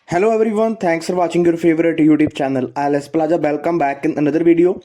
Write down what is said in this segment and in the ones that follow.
Hello everyone, thanks for watching your favorite YouTube channel ILS Plaza. Welcome back in another video.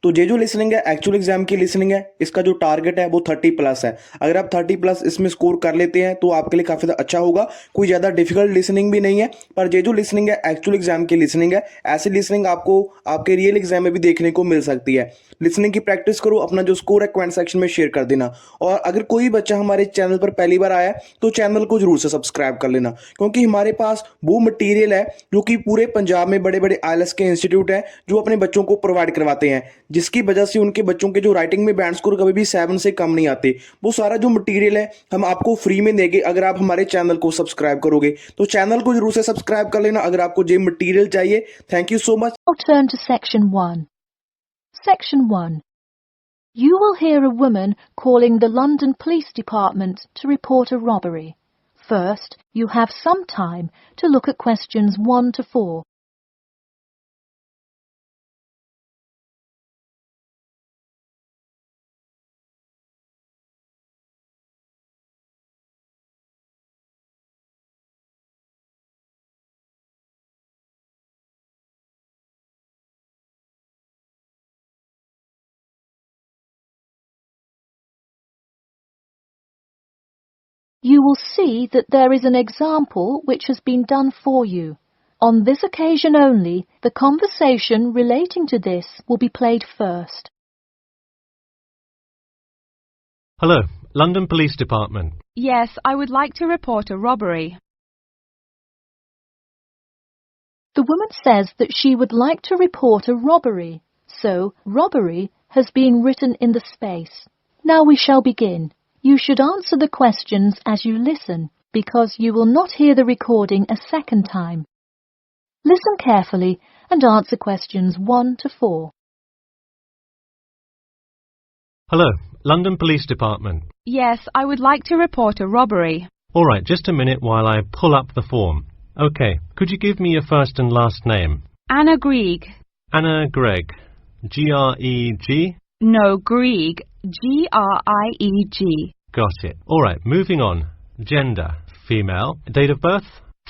तो ये जो listening है actual exam की listening है, इसका जो टारगेट है वो 30 प्लस है। अगर आप 30 प्लस इसमें स्कोर कर लेते हैं तो आपके लिए काफ़ी अच्छा होगा। कोई ज़्यादा डिफिकल्ट लिसनिंग भी नहीं है, पर ये जो लिसनिंग है एक्चुअल एग्जाम की लिसनिंग है। ऐसी लिसनिंग आपको आपके रियल एग्जाम में भी देखने को मिल सकती है। लिसनिंग की प्रैक्टिस करो, अपना जो स्कोर है कमेंट सेक्शन में शेयर कर देना। और अगर कोई बच्चा हमारे चैनल पर पहली बार आया है तो चैनल को जरूर से सब्सक्राइब कर लेना, क्योंकि हमारे पास वो मटेरियल है जो कि पूरे पंजाब में बड़े बड़े आईएलटीएस के इंस्टीट्यूट हैं जो अपने बच्चों को प्रोवाइड करवाते हैं, जिसकी वजह से उनके बच्चों के जो राइटिंग में बैंड स्कोर कभी भी 7 से कम नहीं आते। वो सारा जो मटेरियल है हम आपको फ्री में देंगे अगर आप हमारे चैनल को सब्सक्राइब करोगे। तो चैनल को जरूर से सब्सक्राइब कर लेना अगर आपको ये मटेरियल चाहिए। Thank you so much. I'll turn to Section 1. Section 1. You will hear a woman calling the London Police Department to report a robbery. First, you have some time to look at questions 1 to 4. You will see that there is an example which has been done for you. On this occasion only, the conversation relating to this will be played first. Hello, London Police Department. Yes, I would like to report a robbery. The woman says that she would like to report a robbery, so robbery has been written in the space. Now we shall begin. You should answer the questions as you listen, because you will not hear the recording a second time. Listen carefully and answer questions 1 to 4. Hello, London Police Department. Yes, I would like to report a robbery. All right, just a minute while I pull up the form. Okay, could you give me your first and last name? Anna Grieg. Anna Gregg. G-R-E-G? No, Grieg. G-R-I-E-G. Got it. All right, moving on. Gender, female. Date of birth?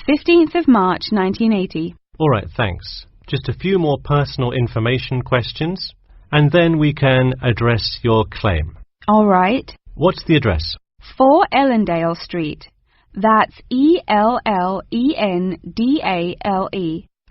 15th of March, 1980. All right, thanks. Just a few more personal information questions, and then we can address your claim. All right. What's the address? 4 Ellendale Street. That's Ellendale.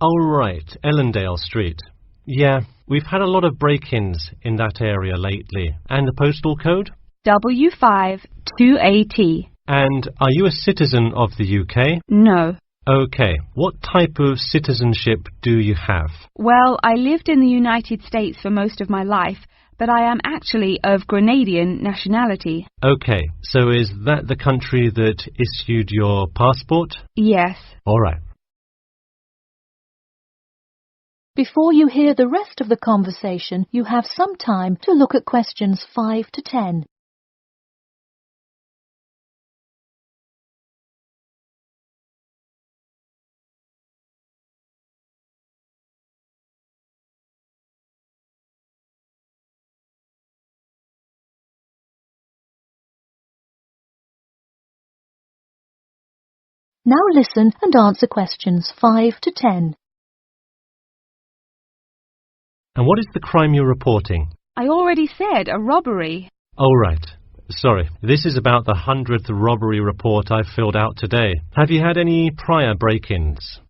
All right, Ellendale Street. Yeah, we've had a lot of break-ins in that area lately. And the postal code? W5 2AT. And are you a citizen of the UK? No. Okay, what type of citizenship do you have? Well, I lived in the United States for most of my life, but I am actually of Grenadian nationality. Okay, so is that the country that issued your passport? Yes. All right. Before you hear the rest of the conversation, you have some time to look at questions 5 to 10. Now listen and answer questions 5 to 10. And what is the crime you're reporting? I already said a robbery. Oh, right. Sorry, this is about the 100th robbery report I've filled out today. Have you had any prior break-ins?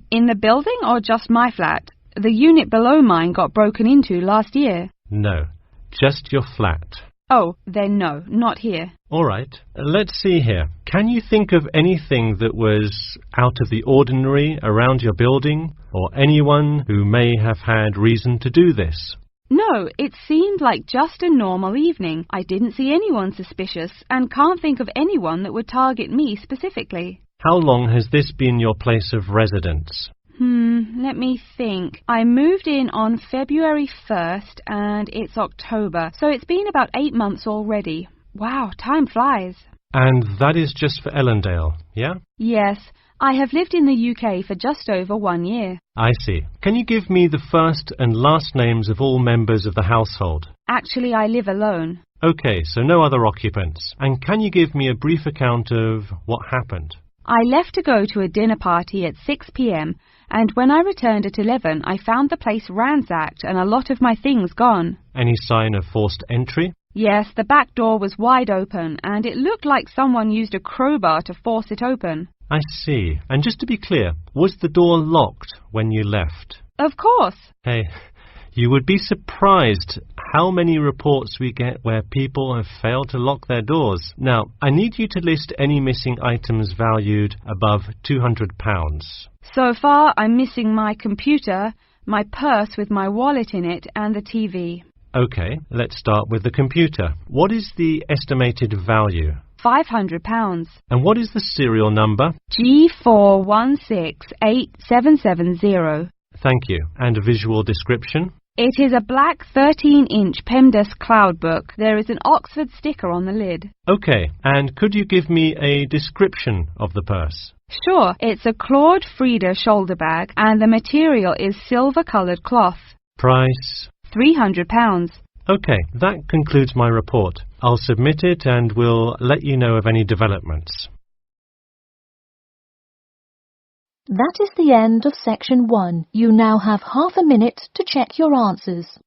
In the building or just my flat? The unit below mine got broken into last year. No, just your flat. Oh, then no, not here. All right, let's see here. Can you think of anything that was out of the ordinary around your building, or anyone who may have had reason to do this? No, it seemed like just a normal evening. I didn't see anyone suspicious and can't think of anyone that would target me specifically. How long has this been your place of residence? Let me think. I moved in on February 1st and it's October, so it's been about 8 months already. Wow, time flies. And that is just for Ellendale, yeah? Yes, I have lived in the UK for just over 1 year. I see. Can you give me the first and last names of all members of the household? Actually, I live alone. Okay, so no other occupants. And can you give me a brief account of what happened? I left to go to a dinner party at 6 p.m. and when I returned at 11 I found the place ransacked and a lot of my things gone. Any sign of forced entry? Yes, the back door was wide open and it looked like someone used a crowbar to force it open. I see. And just to be clear, was the door locked when you left? Of course. Hey, you would be surprised how many reports we get where people have failed to lock their doors. Now, I need you to list any missing items valued above £200. So far, I'm missing my computer, my purse with my wallet in it, and the TV. OK, let's start with the computer. What is the estimated value? £500. And what is the serial number? G41687770. Thank you. And a visual description? It is a black 13-inch PEMDAS cloud book. There is an Oxford sticker on the lid. OK, and could you give me a description of the purse? Sure, it's a Claude Frieda shoulder bag and the material is silver-coloured cloth. Price? £300. OK, that concludes my report. I'll submit it and we'll let you know of any developments. That is the end of section 1. You now have half a minute to check your answers.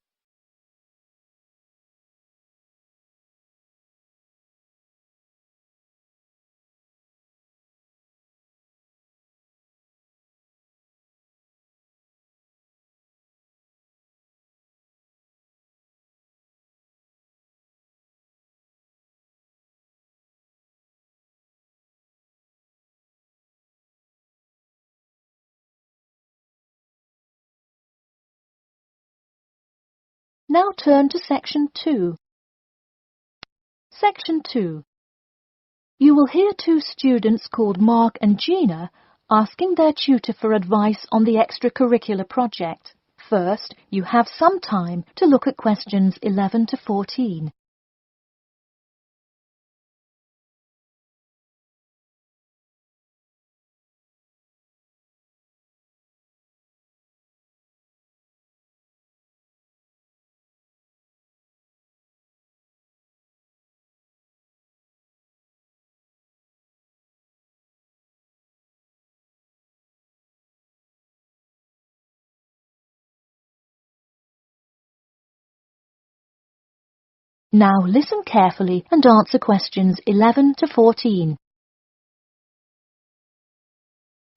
Now turn to section 2. Section 2. You will hear two students called Mark and Gina asking their tutor for advice on the extracurricular project. First, you have some time to look at questions 11 to 14. Now listen carefully and answer questions 11 to 14.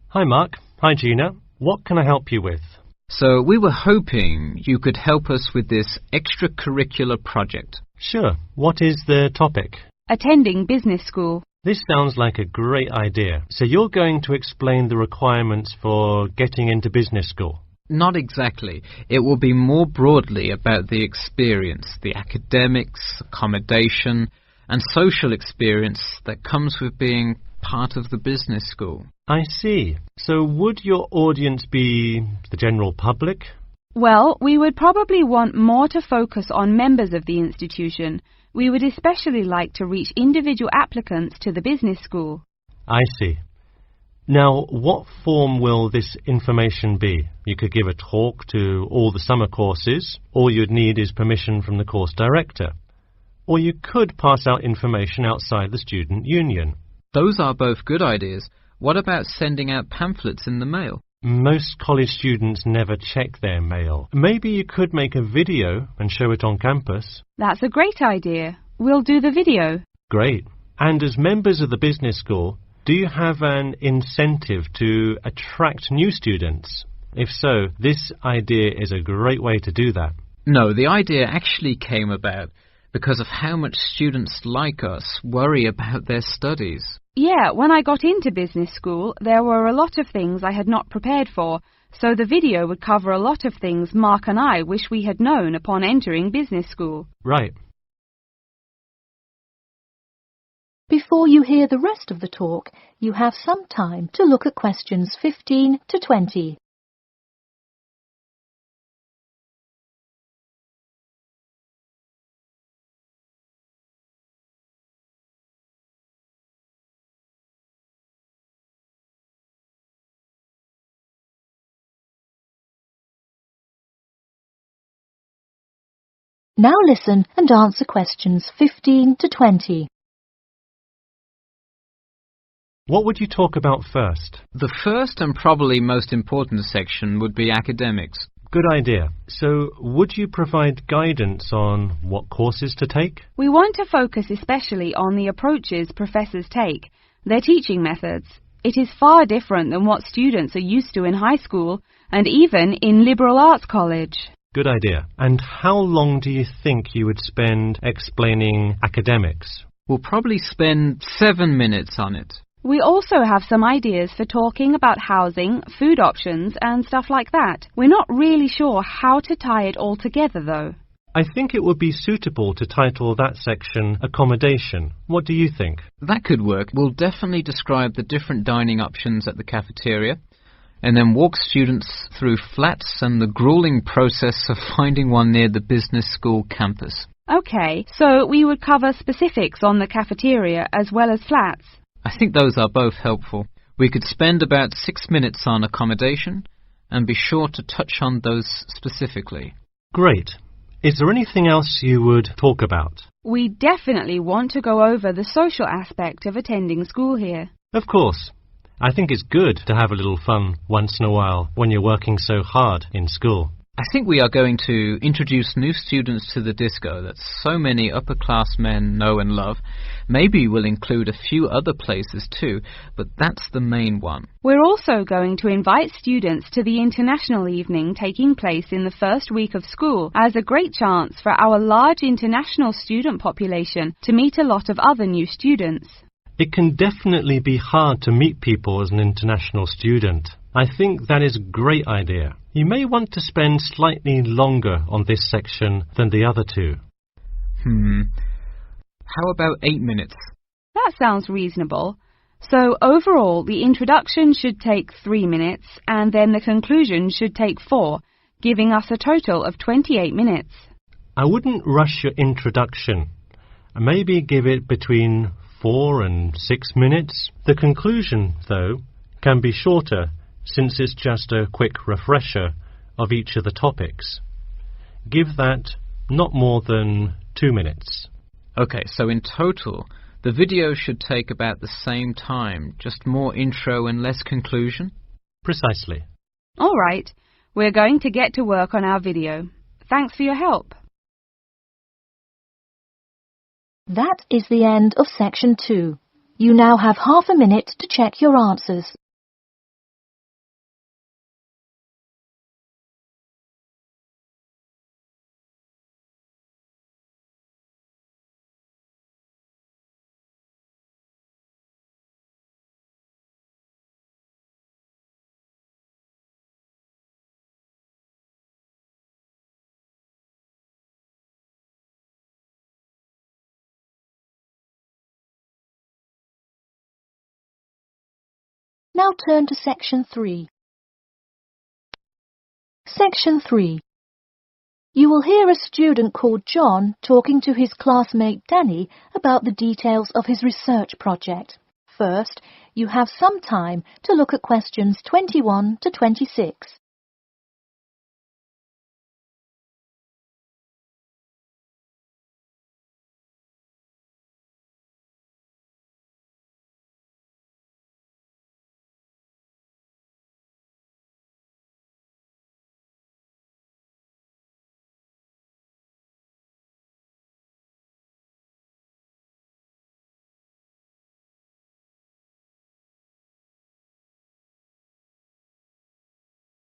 Hi Mark. Hi Gina. What can I help you with? So we were hoping you could help us with this extracurricular project. Sure. What is the topic? Attending business school. This sounds like a great idea. So you're going to explain the requirements for getting into business school? Not exactly. It will be more broadly about the experience, the academics, accommodation, and social experience that comes with being part of the business school. I see. So would your audience be the general public? Well, we would probably want more to focus on members of the institution. We would especially like to reach individual applicants to the business school. I see. Now, what form will this information be? You could give a talk to all the summer courses. All you'd need is permission from the course director. Or you could pass out information outside the student union. Those are both good ideas. What about sending out pamphlets in the mail? Most college students never check their mail. Maybe you could make a video and show it on campus. That's a great idea. We'll do the video. Great. And as members of the business school, do you have an incentive to attract new students? If so, this idea is a great way to do that. No, the idea actually came about because of how much students like us worry about their studies. Yeah, when I got into business school, there were a lot of things I had not prepared for, so the video would cover a lot of things Mark and I wish we had known upon entering business school. Right. Before you hear the rest of the talk, you have some time to look at questions 15 to 20. Now listen and answer questions 15 to 20. What would you talk about first? The first and probably most important section would be academics. Good idea. So, would you provide guidance on what courses to take? We want to focus especially on the approaches professors take, their teaching methods. It is far different than what students are used to in high school and even in liberal arts college. Good idea. And how long do you think you would spend explaining academics? We'll probably spend 7 minutes on it. We also have some ideas for talking about housing, food options and stuff like that. We're not really sure how to tie it all together though. I think it would be suitable to title that section Accommodation. What do you think? That could work. We'll definitely describe the different dining options at the cafeteria and then walk students through flats and the grueling process of finding one near the business school campus. Okay, so we would cover specifics on the cafeteria as well as flats. I think those are both helpful. We could spend about 6 minutes on accommodation and be sure to touch on those specifically. Great. Is there anything else you would talk about? We definitely want to go over the social aspect of attending school here. Of course. I think it's good to have a little fun once in a while when you're working so hard in school. I think we are going to introduce new students to the disco that so many upper-class men know and love. Maybe we'll include a few other places too, but that's the main one. We're also going to invite students to the international evening taking place in the first week of school as a great chance for our large international student population to meet a lot of other new students. It can definitely be hard to meet people as an international student. I think that is a great idea. You may want to spend slightly longer on this section than the other two. How about 8 minutes? That sounds reasonable. So overall, the introduction should take 3 minutes and then the conclusion should take 4, giving us a total of 28 minutes. I wouldn't rush your introduction. Maybe give it between 4 and 6 minutes. The conclusion, though, can be shorter since it's just a quick refresher of each of the topics. Give that not more than 2 minutes. Okay, so in total, the video should take about the same time, just more intro and less conclusion? Precisely. All right, we're going to get to work on our video. Thanks for your help. That is the end of section 2. You now have half a minute to check your answers. Now turn to section 3. Section 3. You will hear a student called John talking to his classmate Danny about the details of his research project. First, you have some time to look at questions 21 to 26.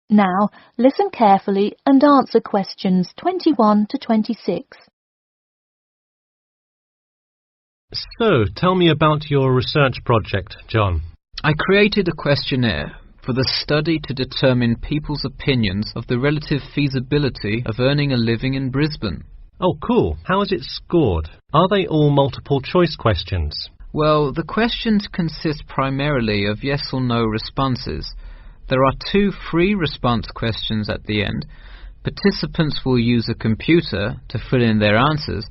Now, listen carefully and answer questions 21 to 26. So, tell me about your research project, John. I created a questionnaire for the study to determine people's opinions of the relative feasibility of earning a living in Brisbane. Oh, cool. How is it scored? Are they all multiple choice questions? Well, the questions consist primarily of yes or no responses. There are 2 free response questions at the end. Participants will use a computer to fill in their answers.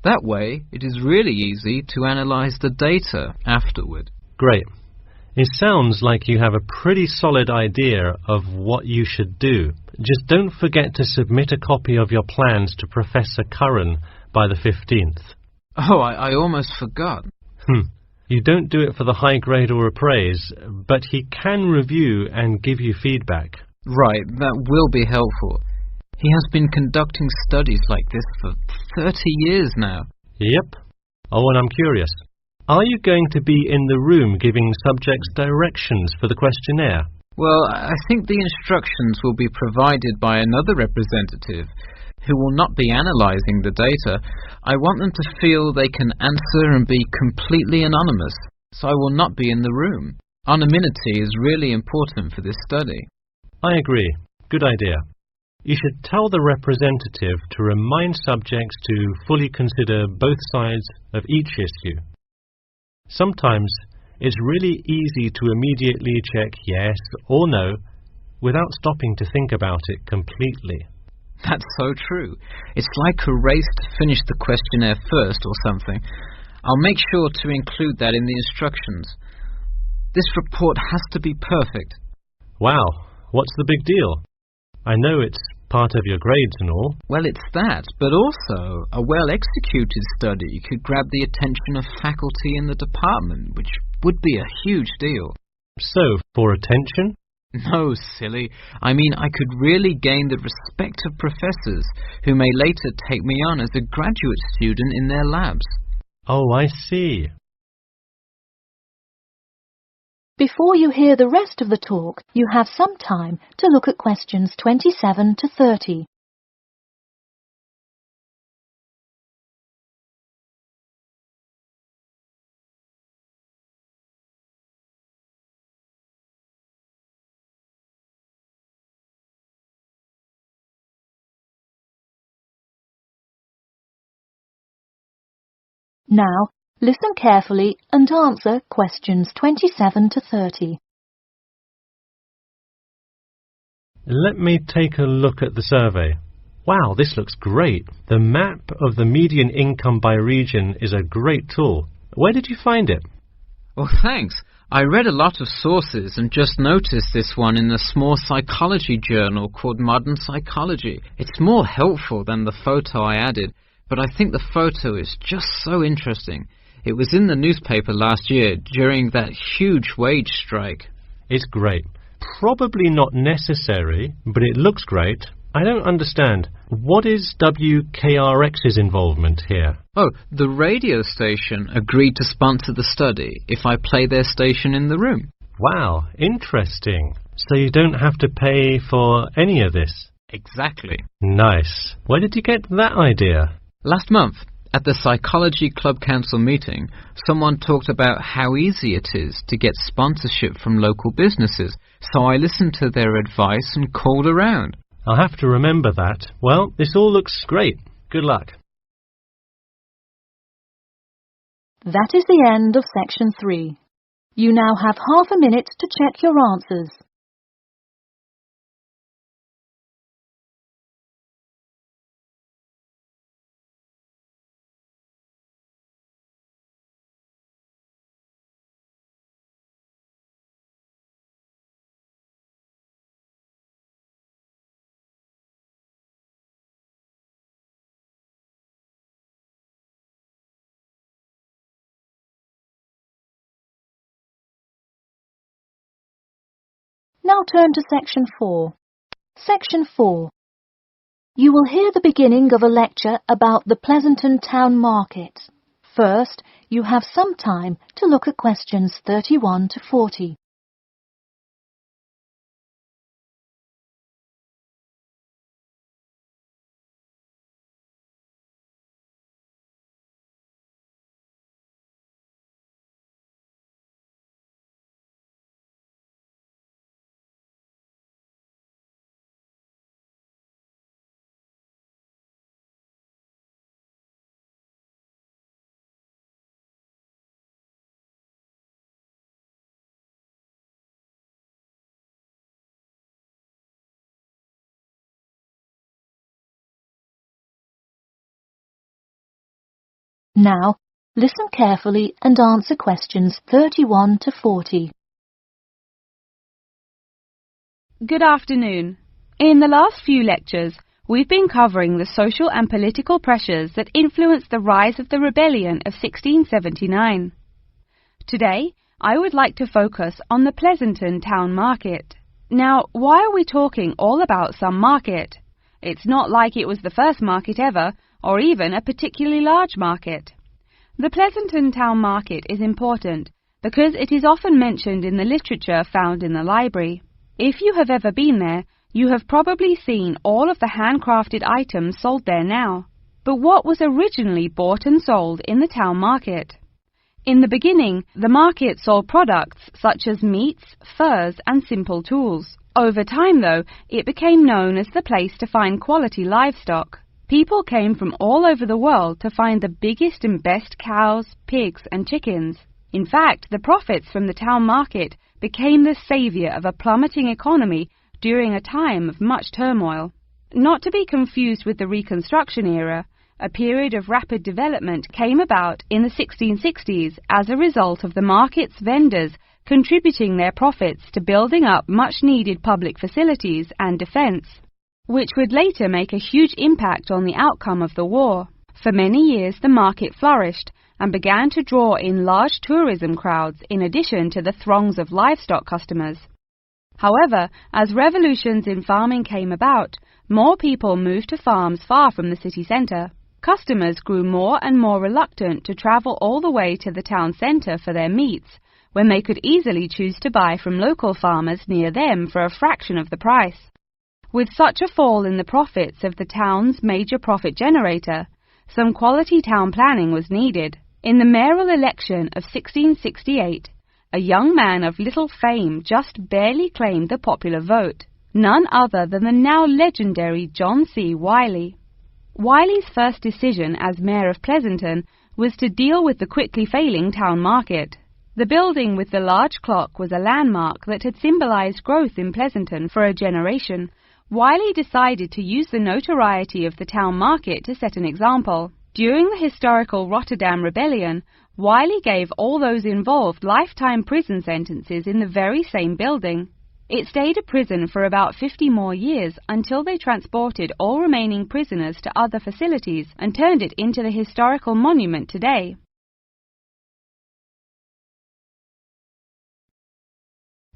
That way, it is really easy to analyze the data afterward. Great. It sounds like you have a pretty solid idea of what you should do. Just don't forget to submit a copy of your plans to Professor Curran by the 15th. Oh, I almost forgot. You don't do it for the high grade or appraise, but he can review and give you feedback. Right, that will be helpful. He has been conducting studies like this for 30 years now. Yep. Oh, and I'm curious. Are you going to be in the room giving subjects directions for the questionnaire? Well, I think the instructions will be provided by another representative who will not be analysing the data. I want them to feel they can answer and be completely anonymous, so I will not be in the room. Anonymity is really important for this study. I agree. Good idea. You should tell the representative to remind subjects to fully consider both sides of each issue. Sometimes it's really easy to immediately check yes or no without stopping to think about it completely. That's so true. It's like a race to finish the questionnaire first or something. I'll make sure to include that in the instructions. This report has to be perfect. Wow, what's the big deal? I know it's part of your grades and all. Well, it's that, but also a well-executed study could grab the attention of faculty in the department, which would be a huge deal. So, for attention? No, silly. I mean, I could really gain the respect of professors who may later take me on as a graduate student in their labs. Oh, I see. Before you hear the rest of the talk, you have some time to look at questions 27 to 30. Now, listen carefully and answer questions 27 to 30. Let me take a look at the survey. Wow, this looks great. The map of the median income by region is a great tool. Where did you find it? Well, thanks. I read a lot of sources and just noticed this one in a small psychology journal called Modern Psychology. It's more helpful than the photo I added, but I think the photo is just so interesting. It was in the newspaper last year during that huge wage strike. It's great. Probably not necessary, but it looks great. I don't understand. What is WKRX's involvement here? Oh, the radio station agreed to sponsor the study if I play their station in the room. Wow, interesting. So you don't have to pay for any of this? Exactly. Nice. Where did you get that idea? Last month, at the Psychology Club Council meeting, someone talked about how easy it is to get sponsorship from local businesses, so I listened to their advice and called around. I'll have to remember that. Well, this all looks great. Good luck. That is the end of section 3. You now have half a minute to check your answers. Now turn to section 4. Section 4. You will hear the beginning of a lecture about the Pleasanton Town Market. First, you have some time to look at questions 31 to 40. Now, listen carefully and answer questions 31 to 40. Good afternoon. In the last few lectures, we've been covering the social and political pressures that influenced the rise of the rebellion of 1679. Today, I would like to focus on the Pleasanton Town Market. Now, why are we talking all about some market? It's not like it was the first market ever, or even a particularly large market. The Pleasanton Town Market is important because it is often mentioned in the literature found in the library. If you have ever been there, you have probably seen all of the handcrafted items sold there now. But what was originally bought and sold in the town market? In the beginning, the market sold products such as meats, furs, and simple tools. Over time, though, it became known as the place to find quality livestock. People came from all over the world to find the biggest and best cows, pigs, and chickens. In fact, the profits from the town market became the savior of a plummeting economy during a time of much turmoil. Not to be confused with the Reconstruction era, a period of rapid development came about in the 1660s as a result of the market's vendors contributing their profits to building up much-needed public facilities and defense, which would later make a huge impact on the outcome of the war. For many years, the market flourished and began to draw in large tourism crowds in addition to the throngs of livestock customers. However, as revolutions in farming came about, more people moved to farms far from the city centre. Customers grew more and more reluctant to travel all the way to the town centre for their meats, when they could easily choose to buy from local farmers near them for a fraction of the price. With such a fall in the profits of the town's major profit generator, some quality town planning was needed. In the mayoral election of 1668, a young man of little fame just barely claimed the popular vote, none other than the now legendary John C. Wiley. Wiley's first decision as mayor of Pleasanton was to deal with the quickly failing town market. The building with the large clock was a landmark that had symbolized growth in Pleasanton for a generation. Wiley decided to use the notoriety of the town market to set an example. During the historical Rotterdam Rebellion, Wiley gave all those involved lifetime prison sentences in the very same building. It stayed a prison for about 50 more years until they transported all remaining prisoners to other facilities and turned it into the historical monument today.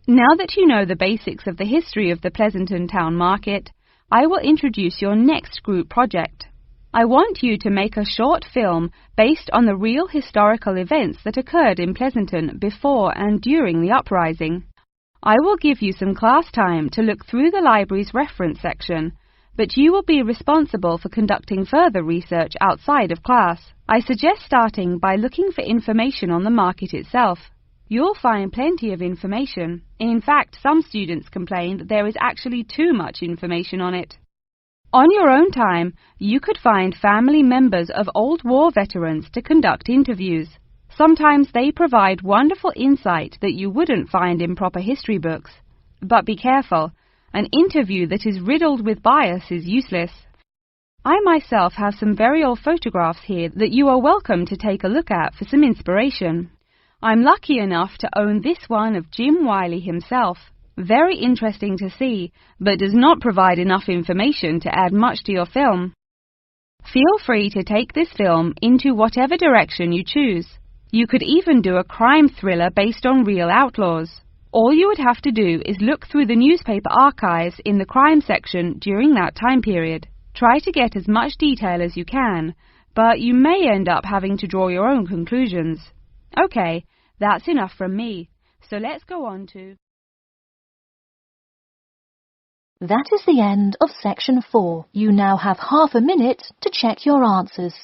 Now that you know the basics of the history of the Pleasanton Town Market, I will introduce your next group project. I want you to make a short film based on the real historical events that occurred in Pleasanton before and during the uprising. I will give you some class time to look through the library's reference section, but you will be responsible for conducting further research outside of class. I suggest starting by looking for information on the market itself. You'll find plenty of information. In fact, some students complain that there is actually too much information on it. On your own time, you could find family members of old war veterans to conduct interviews. Sometimes they provide wonderful insight that you wouldn't find in proper history books. But be careful, an interview that is riddled with bias is useless. I myself have some very old photographs here that you are welcome to take a look at for some inspiration. I'm lucky enough to own this one of Jim Wiley himself. Very interesting to see, but does not provide enough information to add much to your film. Feel free to take this film into whatever direction you choose. You could even do a crime thriller based on real outlaws. All you would have to do is look through the newspaper archives in the crime section during that time period. Try to get as much detail as you can, but you may end up having to draw your own conclusions. Okay, that's enough from me, so let's go on to... That is the end of section 4. You now have half a minute to check your answers.